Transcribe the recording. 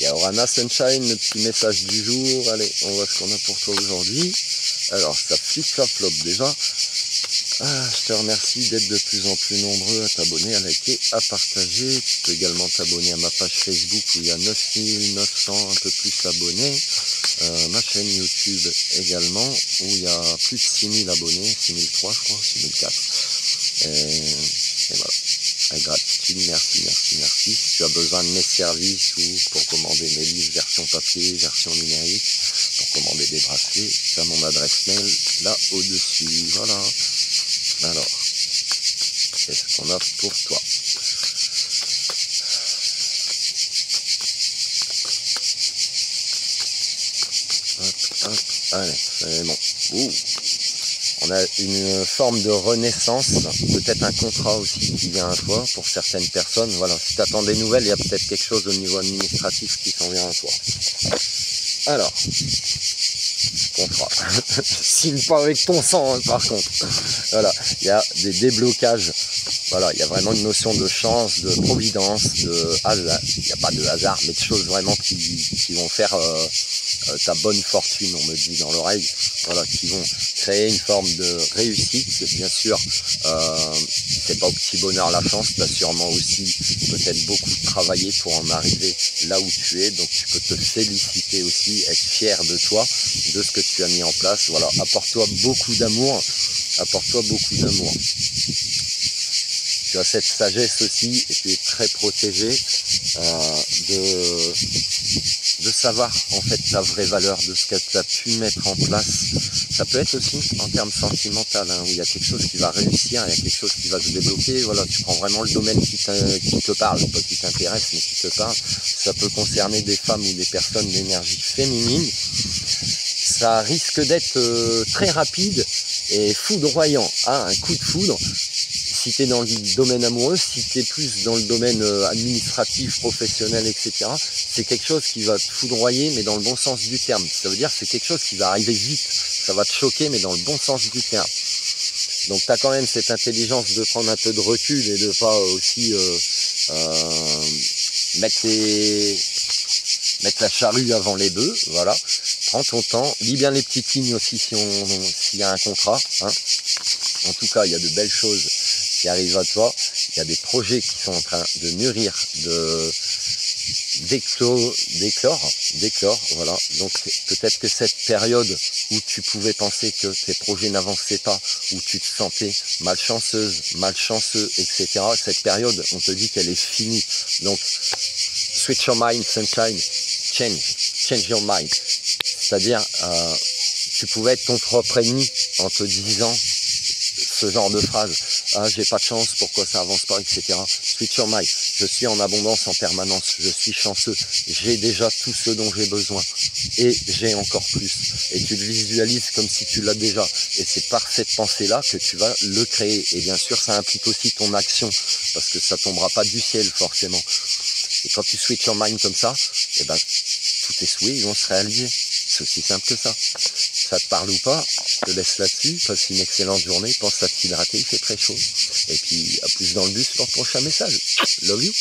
Il y a Orana Sunshine, le petit message du jour. Allez, on voit ce qu'on a pour toi aujourd'hui. Alors, ça flippe, ça flop déjà. Je te remercie d'être de plus en plus nombreux à t'abonner, à liker, à partager. Tu peux également t'abonner à ma page Facebook où il y a 9900, un peu plus abonnés. Ma chaîne YouTube également où il y a plus de 6000 abonnés, 6003 je crois, 6004. Et voilà. Avec gratitude, merci. Si tu as besoin de mes services ou pour commander mes livres version papier, version numérique, pour commander des bracelets, tu as mon adresse mail là au-dessus. Voilà. Alors, qu'est-ce qu'on a pour toi? Hop, allez, c'est bon. Ouh. On a une forme de renaissance, peut-être un contrat aussi qui vient à toi pour certaines personnes. Voilà, si tu attends des nouvelles, il y a peut-être quelque chose au niveau administratif qui s'en vient à toi. Alors, contrat. Signe pas avec ton sang, hein, par contre. Voilà, il y a des déblocages. Voilà, il y a vraiment une notion de chance, de providence, de hasard. Il n'y a pas de hasard, mais de choses vraiment qui vont faire ta bonne fortune, on me dit dans l'oreille. Voilà, qui vont créer une forme de réussite. Bien sûr, c'est pas au petit bonheur la chance, tu as sûrement aussi peut-être beaucoup travaillé pour en arriver là où tu es, donc tu peux te féliciter aussi, être fier de toi, de ce que tu as mis en place. Voilà, apporte-toi beaucoup d'amour, Tu as cette sagesse aussi et tu es très protégé de savoir en fait ta vraie valeur, de ce que tu as pu mettre en place. Ça peut être aussi en termes sentimental, où il y a quelque chose qui va réussir, il y a quelque chose qui va se débloquer. Voilà, tu prends vraiment le domaine qui te parle, pas qui t'intéresse, mais qui te parle. Ça peut concerner des femmes ou des personnes d'énergie féminine. Ça risque d'être très rapide et foudroyant. Un coup de foudre. Si tu es dans le domaine amoureux, si tu es plus dans le domaine administratif, professionnel, etc., c'est quelque chose qui va te foudroyer, mais dans le bon sens du terme. Ça veut dire que c'est quelque chose qui va arriver vite. Ça va te choquer, mais dans le bon sens du terme. Donc tu as quand même cette intelligence de prendre un peu de recul et de pas aussi mettre la charrue avant les bœufs. Voilà. Prends ton temps, lis bien les petites lignes aussi s'il y a un contrat. En tout cas, il y a de belles choses qui arrivent à toi. Il y a des projets qui sont en train de mûrir, d'éclore, voilà. Donc peut-être que cette période où tu pouvais penser que tes projets n'avançaient pas, où tu te sentais malchanceuse, malchanceux, etc., cette période, on te dit qu'elle est finie. Donc, switch your mind, sunshine, change your mind. C'est-à-dire, tu pouvais être ton propre ennemi en te disant ce genre de phrase. J'ai pas de chance, pourquoi ça avance pas, etc. Switch your mind. Je suis en abondance en permanence, je suis chanceux, j'ai déjà tout ce dont j'ai besoin et j'ai encore plus. Et tu le visualises comme si tu l'as déjà. Et c'est par cette pensée-là que tu vas le créer. Et bien sûr, ça implique aussi ton action parce que ça tombera pas du ciel forcément. Et quand tu switch your mind comme ça, tous tes souhaits ils vont se réaliser. C'est aussi simple que ça. Ça te parle ou pas, je te laisse là-dessus. Passe une excellente journée. Pense à t'hydrater, il fait très chaud. Et puis, à plus dans le bus pour le prochain message. Love you.